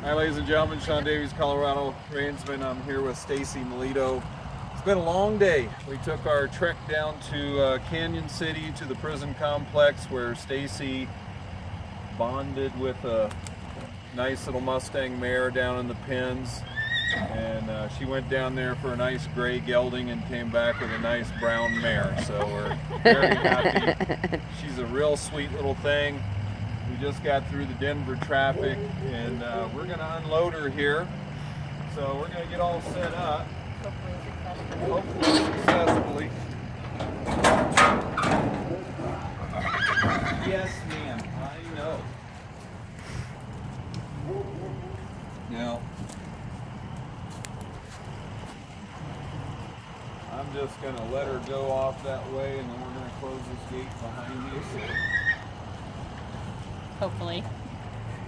Hi ladies and gentlemen, Sean Davies, Coloradoreinsman. I'm here with Stacey Melito. It's been a long day. We took our trek down to Canyon City to the prison complex where Stacey bonded with a nice little Mustang Mare down in the pens. And she went down there for a nice gray gelding and came back with a nice brown mare. So we're very happy. She's a real sweet little thing. We just got through the Denver traffic and we're going to unload her here. So we're going to get all set up. Hopefully successfully. Yes, ma'am. I know. Now, I'm just going to let her go off that way and then we're going to close this gate behind me. So. Hopefully.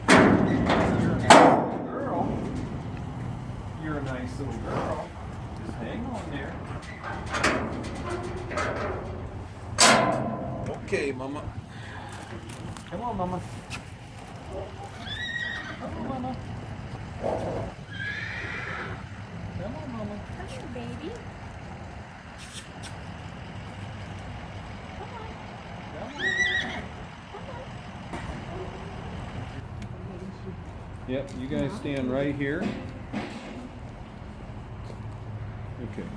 You're a nice little girl. You're a nice little girl. Just hang on there. Okay, Mama. Come on, Mama. Come on, Mama. Come on, Mama. Hush your baby. Yep, you guys stand right here. Okay.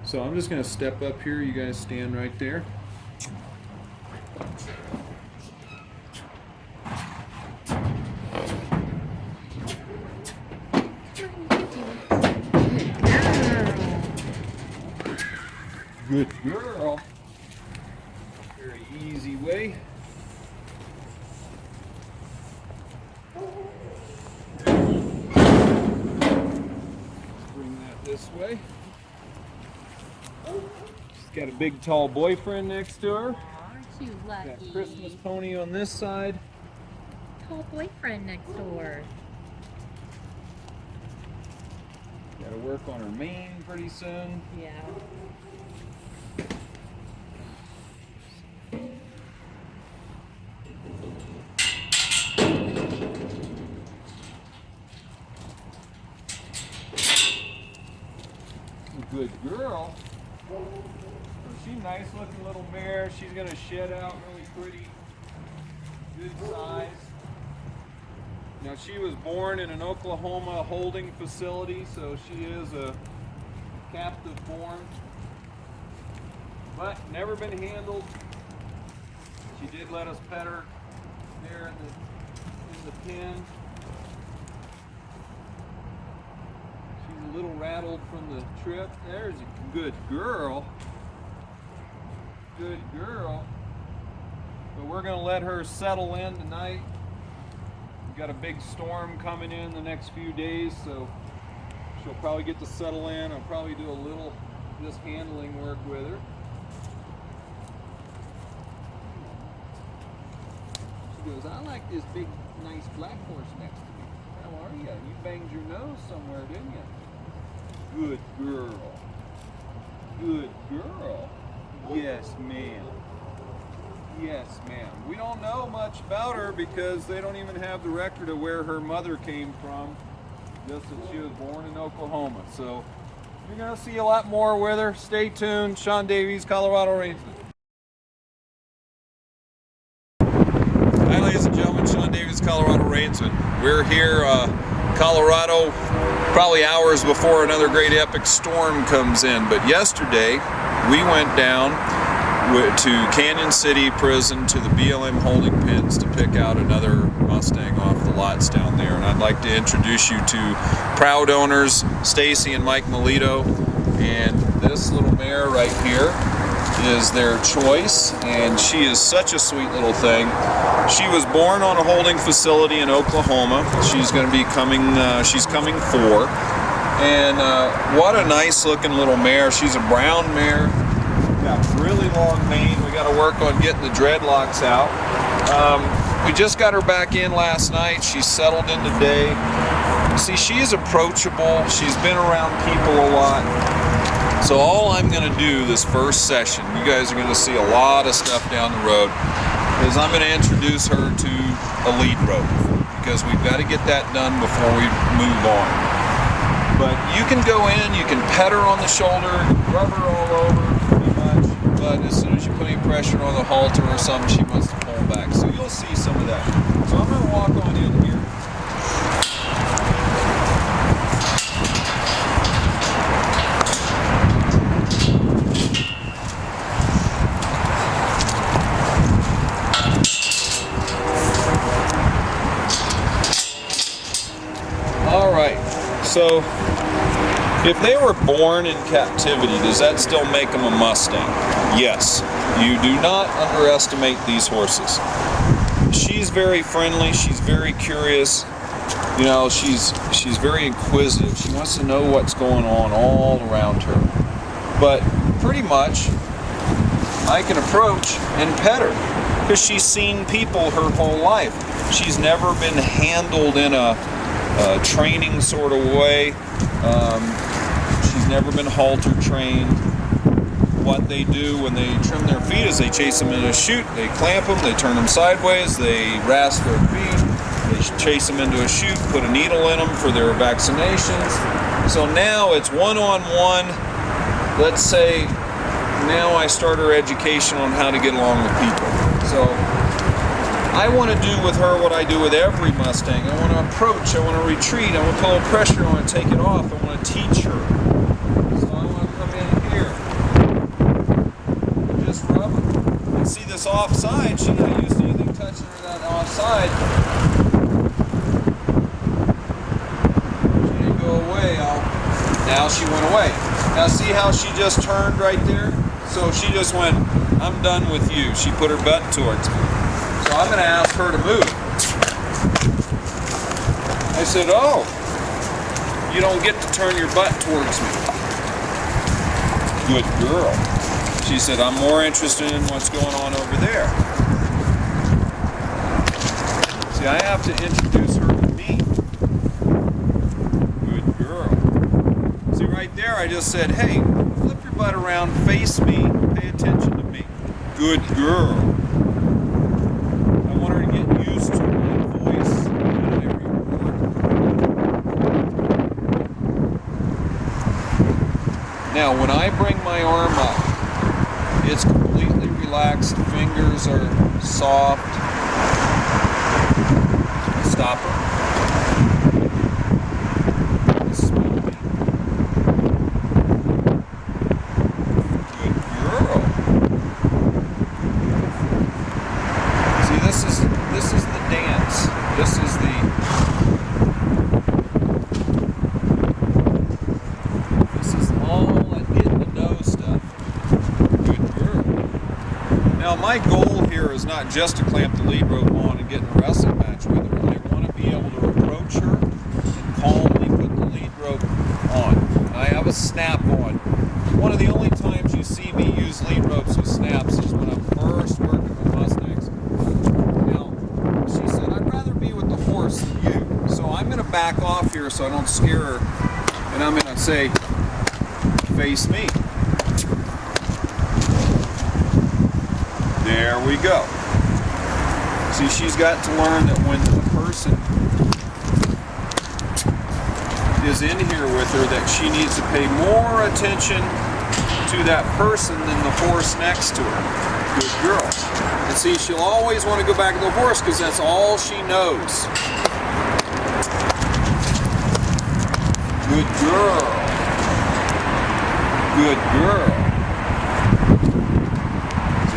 So I'm just going to step up here. You guys stand right there. Good girl. Very easy way. This way. She's got a big tall boyfriend next to her. Aren't you lucky? Got Christmas pony on this side. Tall boyfriend next door. Got to work on her mane pretty soon. Yeah. Good girl. So she's a nice looking little mare. She's going to shed out really pretty. Good size. Now she was born in an Oklahoma holding facility, so she is a captive born. But never been handled. She did let us pet her there in the pen. A little rattled from the trip. There's a good girl. Good girl. But we're going to let her settle in tonight. We've got a big storm coming in the next few days, so she'll probably get to settle in. I'll probably do a little just handling work with her. She goes, I like this big, nice black horse next to me. How are you? You banged your nose somewhere, didn't you? Good girl. Good girl. Yes, ma'am. Yes, ma'am. We don't know much about her because they don't even have the record of where her mother came from, just that she was born in Oklahoma. So you're going to see a lot more with her. Stay tuned. Sean Davies, Coloradoreinsman. Hi, ladies and gentlemen. Sean Davies, Coloradoreinsman. We're here, Colorado, probably hours before another great epic storm comes in. But yesterday we went down to Canyon City prison to the BLM holding pens to pick out another Mustang off the lots down there. And I'd like to introduce you to proud owners Stacey and Mike Melito. And this little mare right here is their choice, and she is such a sweet little thing. She was born on a holding facility in Oklahoma. She's going to be coming, she's coming 4. And what a nice looking little mare. She's a brown mare. Got really long mane. We got to work on getting the dreadlocks out. We just got her back in last night. She's settled in today. See, she is approachable. She's been around people a lot. So all I'm going to do this first session, you guys are going to see a lot of stuff down the road, is I'm going to introduce her to a lead rope. because we've got to get that done before we move on. But you can go in, you can pet her on the shoulder, rub her all over pretty much, but as soon as you put any pressure on the halter or something, she wants to pull back. So you'll see some of that. So I'm going to walk on in here. So, if they were born in captivity, does that still make them a Mustang? Yes. You do not underestimate these horses. She's very friendly. She's very curious. You know, she's very inquisitive. She wants to know what's going on all around her. But pretty much, I can approach and pet her because she's seen people her whole life. She's never been handled in a training sort of way. She's never been halter trained. What they do when they trim their feet is they chase them in a chute, they clamp them, they turn them sideways, they rasp their feet, they chase them into a chute, put a needle in them for their vaccinations. So now it's one-on-one. Let's say now I start her education on how to get along with people. So I want to do with her what I do with every Mustang. I want to approach, I want to retreat, I want to put a little pressure on, take it off, I want to teach her. So I want to come in here, just rub her. And see this offside, she's not used to anything touching her that offside. She didn't go away, now she went away. Now see how she just turned right there? So she just went, I'm done with you. She put her butt towards me. So I'm going to ask her to move. I said, oh, you don't get to turn your butt towards me. Good girl. She said, I'm more interested in what's going on over there. See, I have to introduce her to me. Good girl. See, right there, I just said, hey, flip your butt around, face me, pay attention to me. Good girl. Now, when I bring my arm up, it's completely relaxed, fingers are soft. Stop her. Good girl. See, this is the dance. This is the my goal here is not just to clamp the lead rope on and get in a wrestling match with her. I want to be able to approach her and calmly put the lead rope on. I have a snap on. One of the only times you see me use lead ropes with snaps is when I'm first working with Mustangs. Now, she said, I'd rather be with the horse than you. So I'm going to back off here so I don't scare her. And I'm going to say, face me. There we go. See, she's got to learn that when the person is in here with her, that she needs to pay more attention to that person than the horse next to her. Good girl. And see, she'll always want to go back to the horse because that's all she knows. Good girl. Good girl.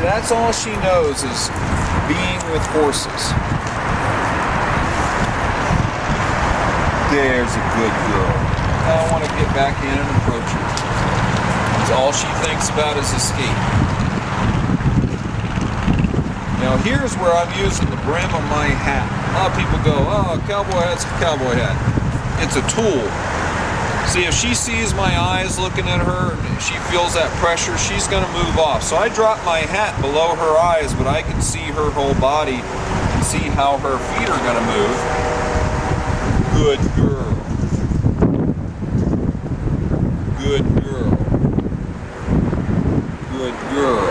That's all she knows is being with horses. There's a good girl. Now I want to get back in and approach her. Because all she thinks about is escape. Now here's where I'm using the brim of my hat. A lot of people go, oh, a cowboy hat's a cowboy hat. It's a tool. See, if she sees my eyes looking at her and she feels that pressure, she's going to move off. So I drop my hat below her eyes, but I can see her whole body and see how her feet are going to move. Good girl. Good girl. Good girl.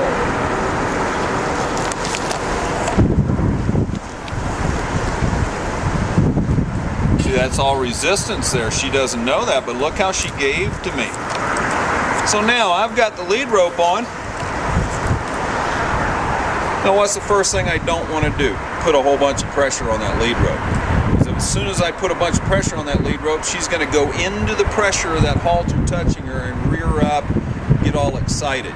that's all resistance there. She doesn't know that, but look how she gave to me. So now I've got the lead rope on. Now what's the first thing I don't want to do? Put a whole bunch of pressure on that lead rope. Because as soon as I put a bunch of pressure on that lead rope, she's going to go into the pressure of that halter touching her and rear up, get all excited.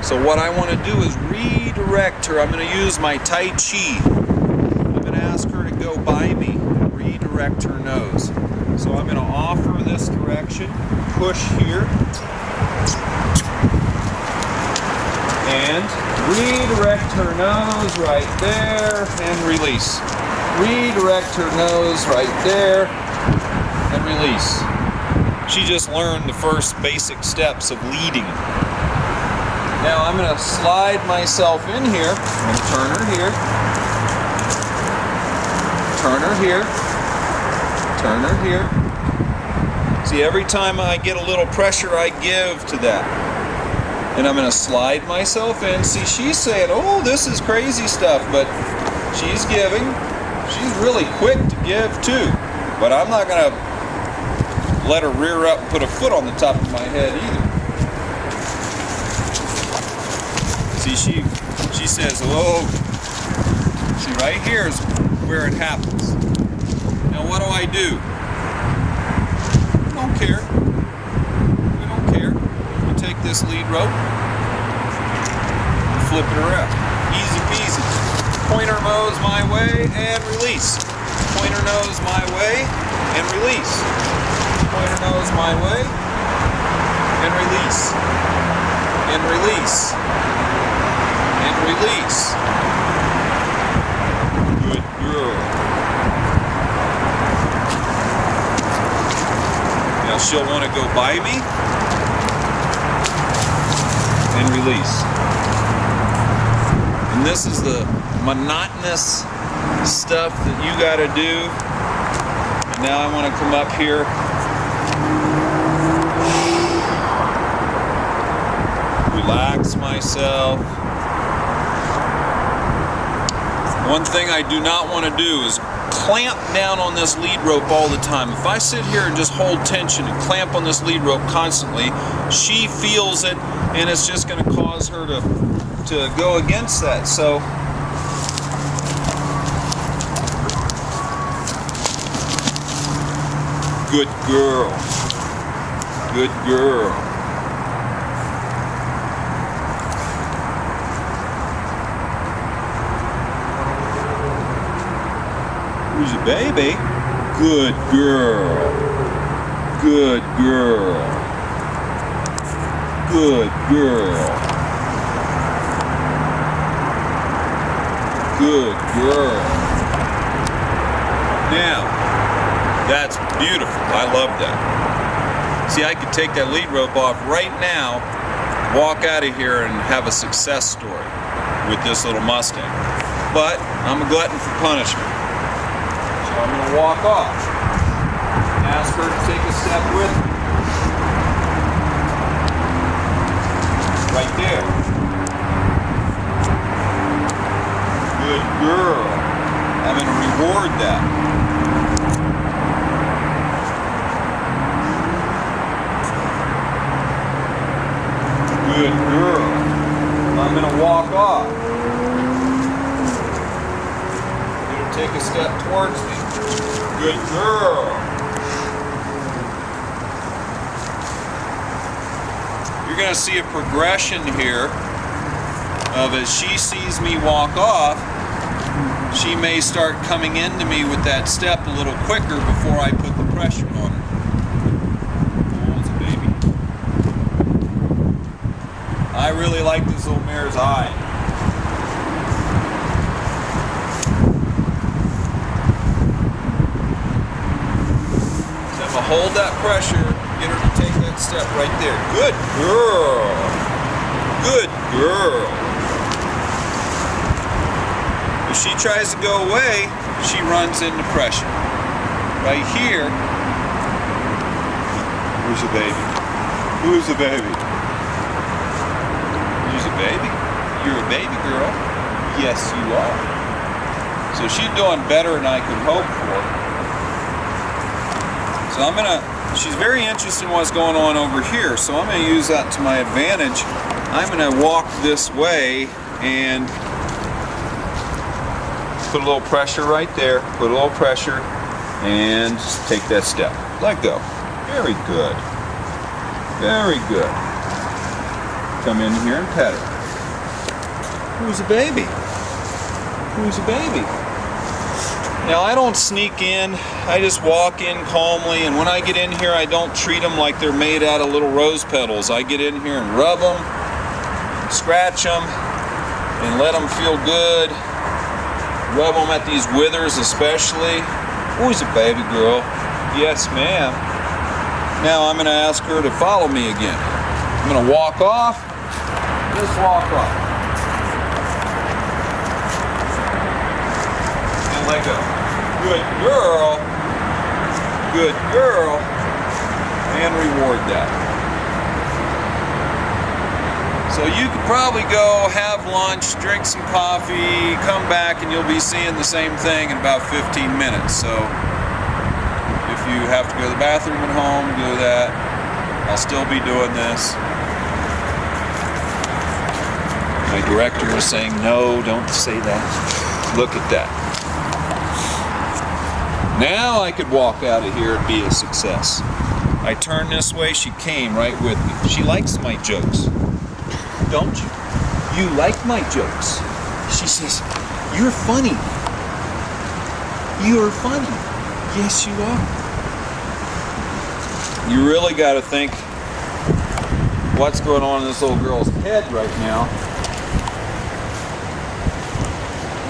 So what I want to do is redirect her. I'm going to use my Tai Chi. I'm going to ask her to go by me, redirect her nose. So I'm going to offer this direction, push here, and redirect her nose right there, and release. Redirect her nose right there, and release. She just learned the first basic steps of leading. Now I'm going to slide myself in here. I'm going to turn her here. Turn her here. Turn her here. See, every time I get a little pressure, I give to that. And I'm going to slide myself in. See, she's saying, oh, this is crazy stuff, but she's giving. She's really quick to give too. But I'm not going to let her rear up and put a foot on the top of my head either. See, she says, oh, see, right here is where it happens. Now what do? We don't care. We don't care. You take this lead rope and flip it around. Easy peasy. Point her nose my way and release. Point her nose my way and release. Point her nose my way and release. And release. And release. Good girl. Now she'll want to go by me and release. And this is the monotonous stuff that you got to do. And now I want to come up here. Relax myself. One thing I do not want to do is clamp down on this lead rope all the time. If I sit here and just hold tension and clamp on this lead rope constantly, she feels it and it's just going to cause her to go against that. So good girl. Good girl. Who's your baby? Good girl. Good girl. Good girl. Good girl. Now, that's beautiful. I love that. See, I could take that lead rope off right now, walk out of here and have a success story with this little Mustang. But I'm a glutton for punishment. I'm going to walk off. Ask her to take a step with me. Right there. Good girl. I'm going to reward that. Good girl. I'm going to walk off. You're going to take a step towards me. Good girl. You're going to see a progression here of as she sees me walk off, she may start coming into me with that step a little quicker before I put the pressure on her. Oh, it's a baby. I really like this little mare's eye. Hold that pressure, get her to take that step right there. Good girl. Good girl. If she tries to go away, she runs into pressure. Right here, who's the baby? Who's the baby? Who's the baby? You're a baby girl. Yes, you are. So she's doing better than I could hope for. So she's very interested in what's going on over here, so I'm gonna use that to my advantage. I'm gonna walk this way and put a little pressure right there, put a little pressure, and just take that step. Let go. Very good. Very good. Come in here and pet her. Who's a baby? Who's a baby? Now I don't sneak in, I just walk in calmly, and when I get in here I don't treat them like they're made out of little rose petals. I get in here and rub them, scratch them, and let them feel good. Rub them at these withers especially. Who's a baby girl? Yes, ma'am. Now I'm going to ask her to follow me again. I'm going to walk off. Just walk off. And let go. Good girl. Good girl. And reward that. So you could probably go have lunch, drink some coffee, come back, and you'll be seeing the same thing in about 15 minutes. So if you have to go to the bathroom at home, do that. I'll still be doing this. My director is saying, no, don't say that. Look at that. Now I could walk out of here and be a success. I turn this way, she came right with me. She likes my jokes. Don't you? You like my jokes. She says, you're funny. You're funny. Yes, you are. You really got to think what's going on in this little girl's head right now.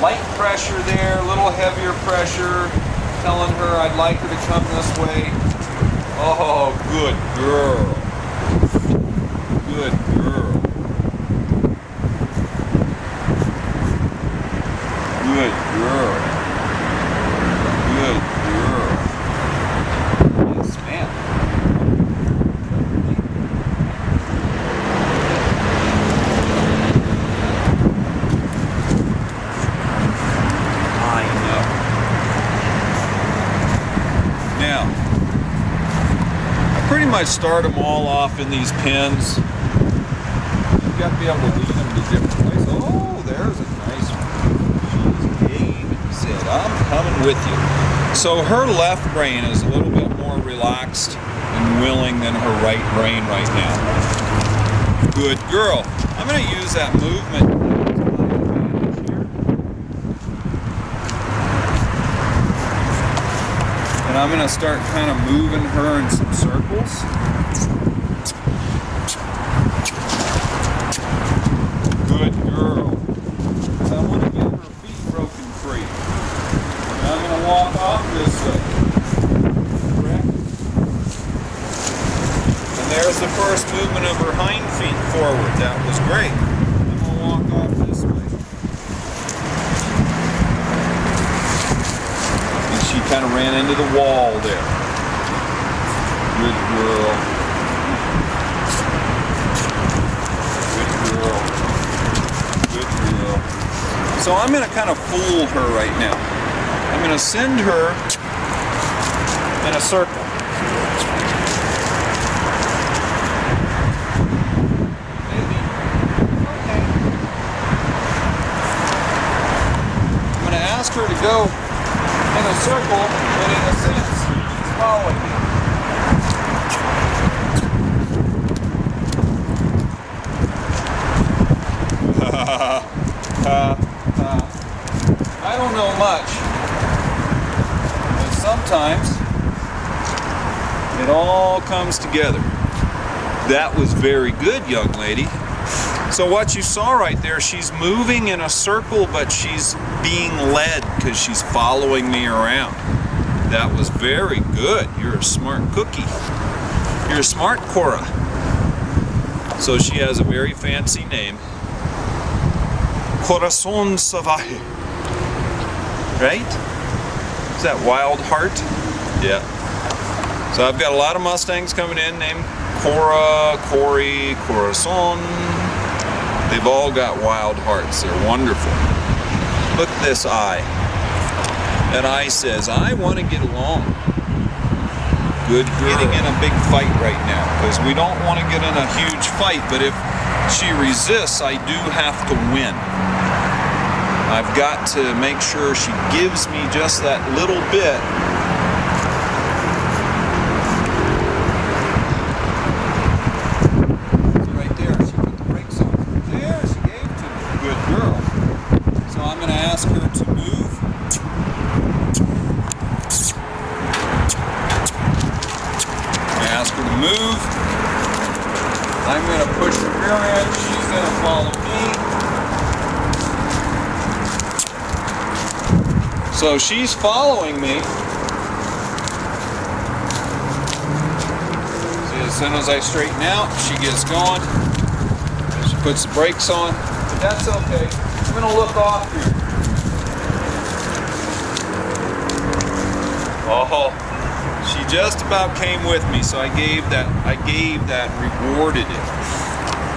Light pressure there, a little heavier pressure, telling her I'd like her to come this way. Oh, good girl. Good girl. Good girl. Good girl. Yes, ma'am. I know. Now, I pretty much start them all off in these pens. You've got to be able to lead them to different places. Oh, there's a nice one. I'm coming with you. So her left brain is a little bit more relaxed and willing than her right brain right now. Good girl. I'm going to use that movement here. And I'm going to start kind of moving her in some circles. Good girl. I want to get her feet broken free. I'm going to walk off this way. Correct? And there's the first movement of her hind feet forward. That was great. I'm going to walk off this way. And she kind of ran into the wall there. Good girl. Good girl. Good girl. So I'm going to kind of fool her right now. I'm going to send her in a circle. Maybe. Okay. I'm going to ask her to go in a circle, but in a sense, she's following me. I don't know much. Sometimes it all comes together. That was very good, young lady. So what you saw right there, she's moving in a circle, but she's being led because she's following me around. That was very good. You're a smart cookie. You're a smart Cora. So she has a very fancy name. Corazon Salvaje. Right? Is that Wild Heart? Yeah. So I've got a lot of Mustangs coming in named Cora, Corey, Corazon. They've all got wild hearts. They're wonderful. Look at this eye. That eye says, I want to get along. Good girl. Getting in a big fight right now because we don't want to get in a huge fight, but if she resists, I do have to win. I've got to make sure she gives me just that little bit. See right there, she put the brakes on. There, she gave to me. Good girl. So I'm going to ask her to move. Ask her to move. I'm going to push the rear end. She's going to follow me. So she's following me. See, as soon as I straighten out, she gets going. She puts the brakes on. But that's okay. I'm going to look off here. Oh. She just about came with me, so I gave that, rewarded it.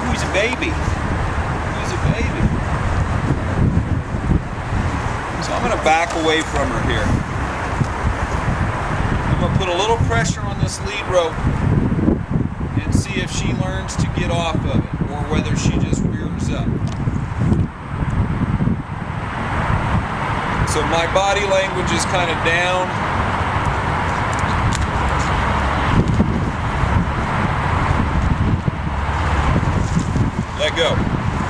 Who's a baby? Who's a baby? So I'm going to back away from her here. I'm going to put a little pressure on this lead rope and see if she learns to get off of it, or whether she just rears up. So my body language is kind of down. Let go.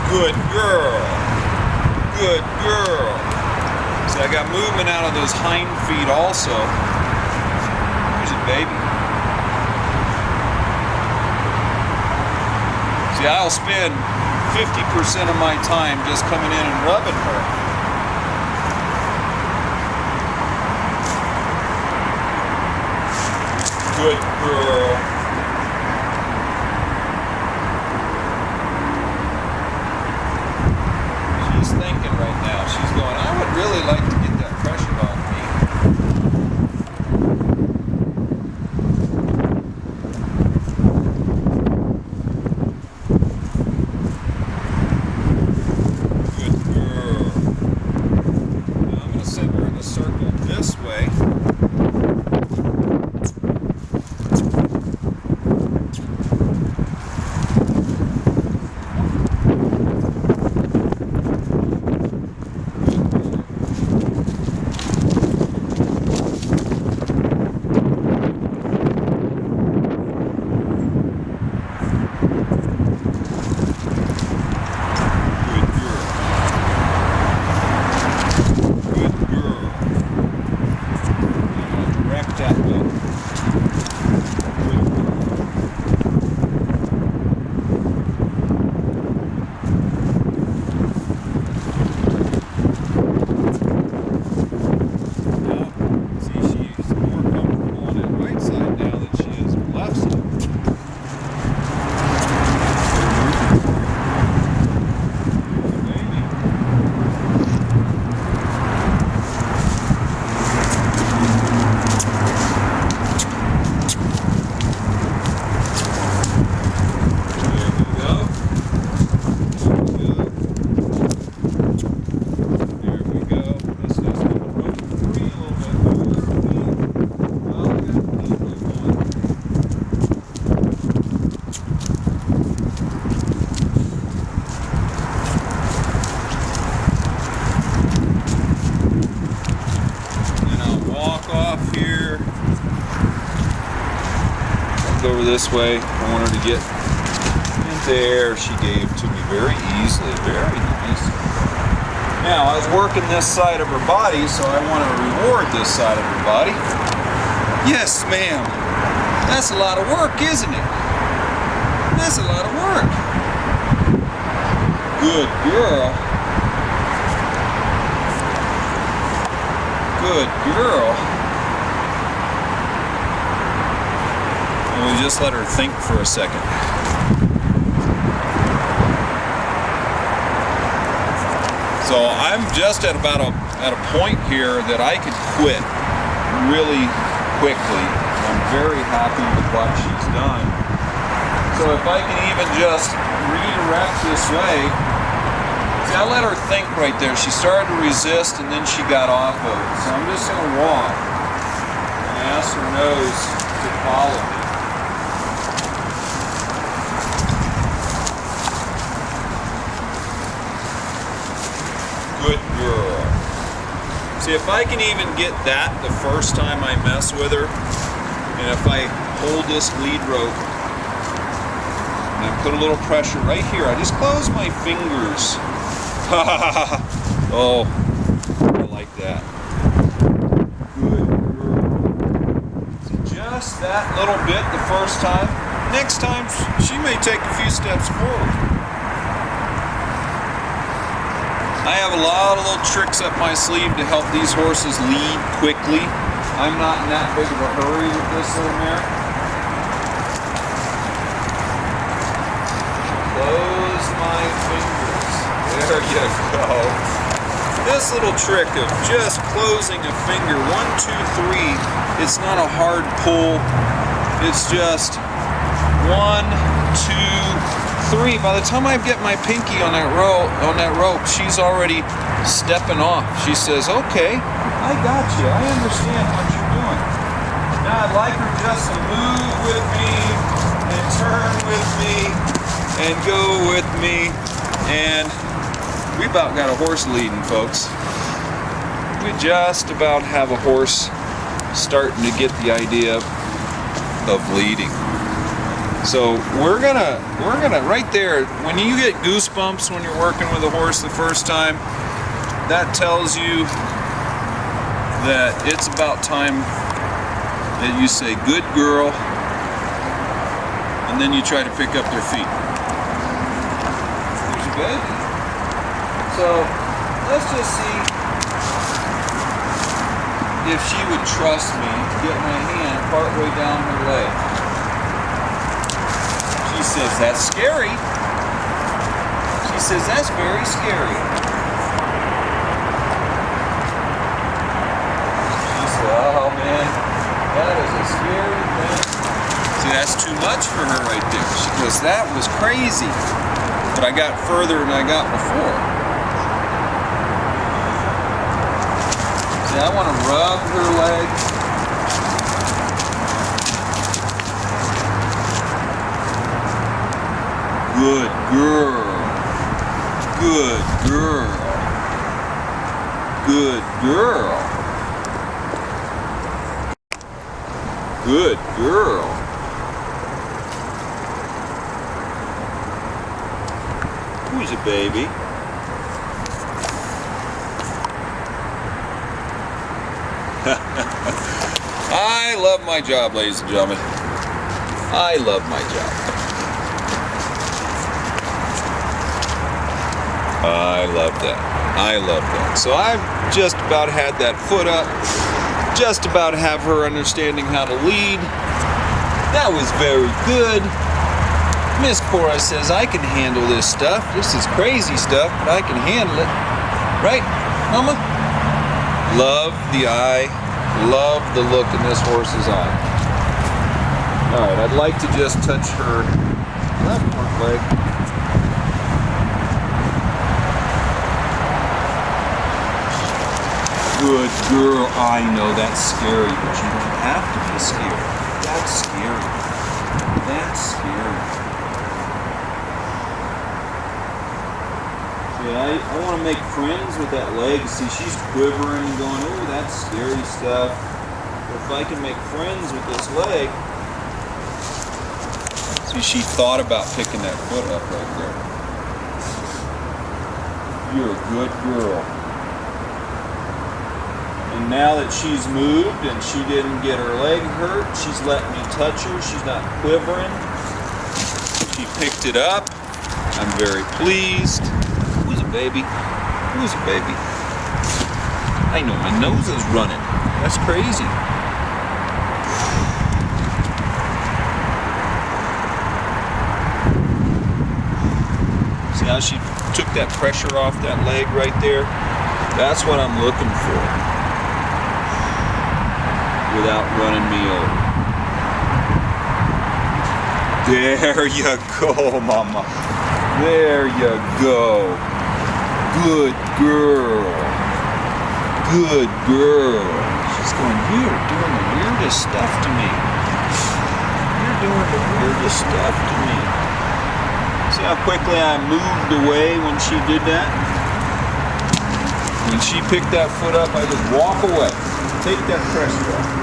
Good girl. Good girl. So I got movement out of those hind feet also. Here's a baby. See, I'll spend 50% of my time just coming in and rubbing her. Good girl. Thinking right now, she's going, I would really like to get that pressure off me. Good girl. Now I'm going to send her in a circle this way. Over this way. I want her to get in there. She gave to me very easily, very nice. Now I was working this side of her body, so I want to reward this side of her body. Yes, ma'am. That's a lot of work, isn't it? That's a lot of work. Good girl. Good girl. We'll just let her think for a second. So I'm just at about at a point here that I could quit really quickly. I'm very happy with what she's done. So if I can even just redirect this way. See, I let her think right there. She started to resist and then she got off of it. So I'm just going to walk and ask her nose to follow me. Good girl. See, if I can even get that the first time I mess with her, and if I hold this lead rope and I put a little pressure right here, I just close my fingers. Oh, I like that. Good girl. See, just that little bit the first time. Next time, she may take a few steps forward. I have a lot of little tricks up my sleeve to help these horses lead quickly. I'm not in that big of a hurry with this little mare. Close my fingers. There you go. This little trick of just closing a finger, 1, 2, 3, it's not a hard pull. It's just 1, 2, 3. By the time I get my pinky on that rope, she's already stepping off. She says, "Okay, I got you. I understand what you're doing." Now I'd like her just to move with me and turn with me and go with me, and we about got a horse leading, folks. We just about have a horse starting to get the idea of leading. So we're gonna right there, when you get goosebumps when you're working with a horse the first time, that tells you that it's about time that you say, "Good girl," and then you try to pick up their feet. There's your baby. So let's just see if she would trust me to get my hand partway down her leg. She says, "That's scary." She says, "That's very scary." She said, "Oh man, that is a scary thing." See, that's too much for her right there. She goes, "That was crazy." But I got further than I got before. See, I want to rub her leg. Good girl. Good girl. Good girl. Good girl. Who's a baby? I love my job, ladies and gentlemen. I love my job. I love that. I love that. So I've just about had that foot up. Just about have her understanding how to lead. That was very good. Miss Cora says I can handle this stuff. This is crazy stuff, but I can handle it. Right, Mama? Love the eye. Love the look in this horse's eye. Alright, I'd like to just touch her left front leg. Good girl. I know that's scary, but you don't have to be scared. That's scary. That's scary. See, I want to make friends with that leg. See, she's quivering and going, "Oh, that's scary stuff." But if I can make friends with this leg. See, she thought about picking that foot up right there. You're a good girl. And now that she's moved and she didn't get her leg hurt, she's letting me touch her. She's not quivering. She picked it up. I'm very pleased. Who's a baby? Who's a baby? I know my nose is running. That's crazy. See how she took that pressure off that leg right there? That's what I'm looking for. Without running me over. There you go, Mama. There you go. Good girl. Good girl. She's going, "You're doing the weirdest stuff to me." doing the weirdest stuff to me. See how quickly I moved away when she did that? When she picked that foot up, I just walk away. Take that pressure off.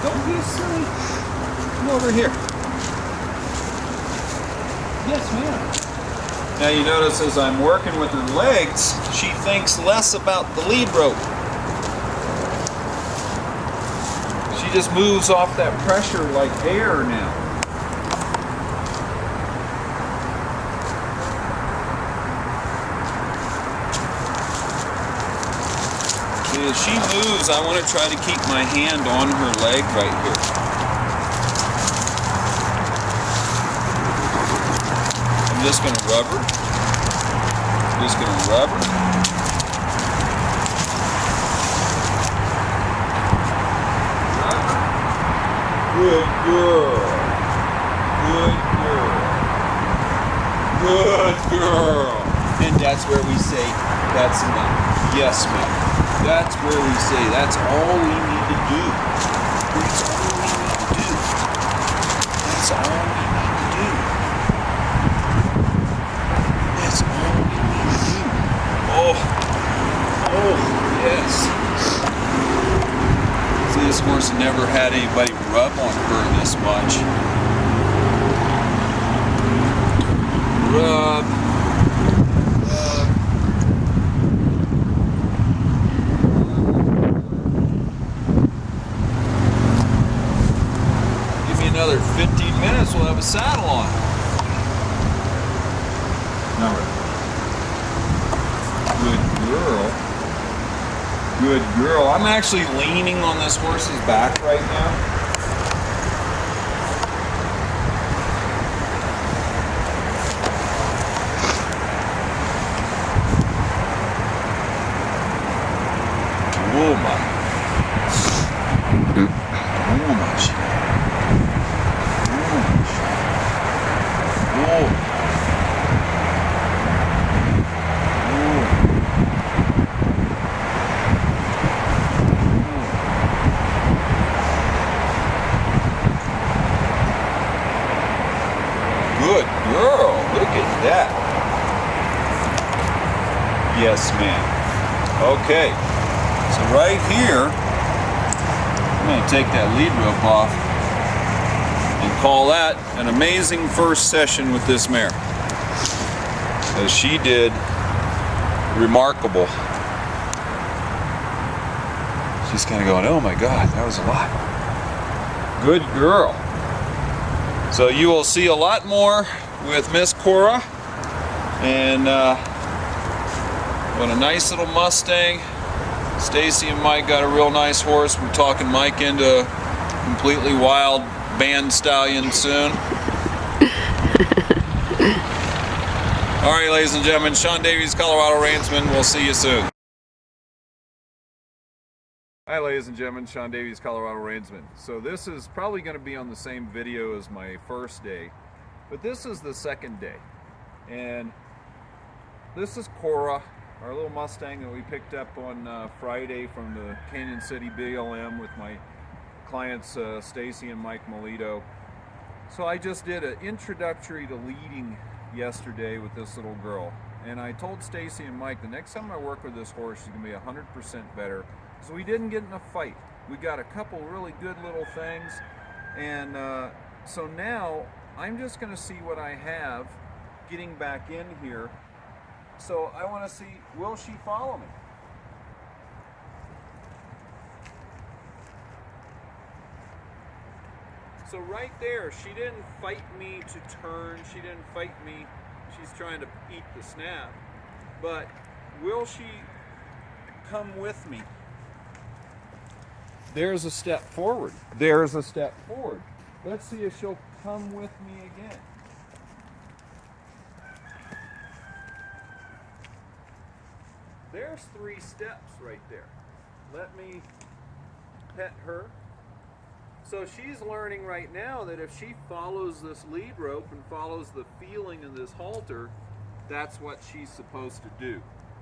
Don't be silly. Come over here. Yes, ma'am. Now you notice as I'm working with her legs, she thinks less about the lead rope. She just moves off that pressure like air now. As she moves, I want to try to keep my hand on her leg right here. I'm just going to rub her. Just going to rub her. Rub her. Good girl. Good girl. Good girl. And that's where we say, that's enough. Yes, ma'am. That's where we say, that's all we need to do. That's all we need to do. That's all we need to do. That's all we need to do. Oh, oh, yes. See, this horse never had anybody rub on her this much. Rub. Another 15 minutes, we'll have a saddle on. All right. Good girl. Good girl. I'm actually leaning on this horse's back right now. Oh my. Oh my. Good girl, look at that. Yes, ma'am. Okay, so right here, I'm going to take that lead rope off and call that an amazing first session with this mare. As she did remarkable. She's kind of going, oh my God, that was a lot. Good girl. So you will see a lot more with Miss Cora, and what a nice little Mustang. Stacey and Mike got a real nice horse. We're talking Mike into a completely wild band stallion soon. All right, ladies and gentlemen, Sean Davies, Coloradoreinsman. We'll see you soon. Hi ladies and gentlemen, Sean Davies, Coloradoreinsman. So this is probably going to be on the same video as my first day, but this is the second day. And this is Cora, our little Mustang that we picked up on Friday from the Canyon City BLM with my clients Stacey and Mike Melito. So I just did an introductory to leading yesterday with this little girl. And I told Stacey and Mike the next time I work with this horse, she's going to be 100% better. So we didn't get in a fight. We got a couple really good little things, and so now I'm just going to see what I have getting back in here. So I want to see, will she follow me? So right there, she didn't fight me to turn, she didn't fight me, she's trying to eat the snap, but will she come with me? There's a step forward. There's a step forward. Let's see if she'll come with me again. There's 3 steps right there. Let me pet her. So she's learning right now that if she follows this lead rope and follows the feeling of this halter, that's what she's supposed to do.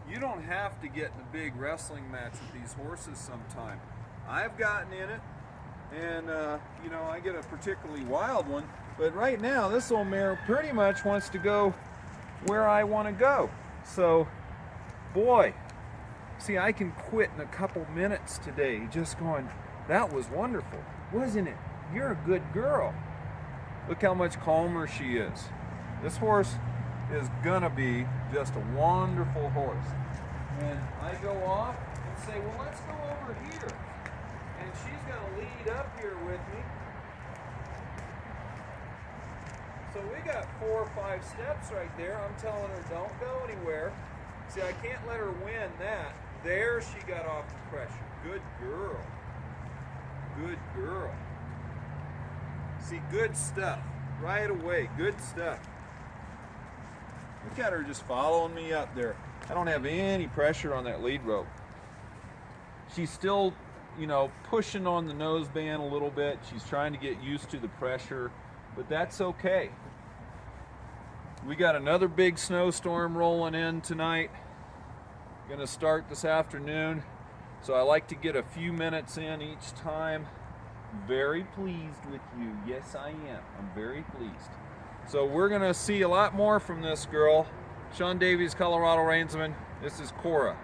You don't have to get in a big wrestling match with these horses sometime. I've gotten in it, and you know, I get a particularly wild one, but right now this old mare pretty much wants to go where I want to go. So, boy, see, I can quit in a couple minutes today just going, that was wonderful, wasn't it? You're a good girl. Look how much calmer she is. This horse is gonna be just a wonderful horse. And I go off and say, well, let's go over here. And she's gonna lead up here with me. So we got 4 or 5 steps right there. I'm telling her, don't go anywhere. See, I can't let her win that. There she got off the pressure. Good girl. Good girl. See, good stuff. Right away, good stuff. Look at her just following me up there. I don't have any pressure on that lead rope. She's still, you know, pushing on the noseband a little bit. She's trying to get used to the pressure, but that's okay. We got another big snowstorm rolling in tonight. Gonna start this afternoon, so I like to get a few minutes in each time. Very pleased with you. Yes, I am. I'm very pleased. So we're gonna see a lot more from this girl. Sean Davies, Coloradoreinsman. This is Cora.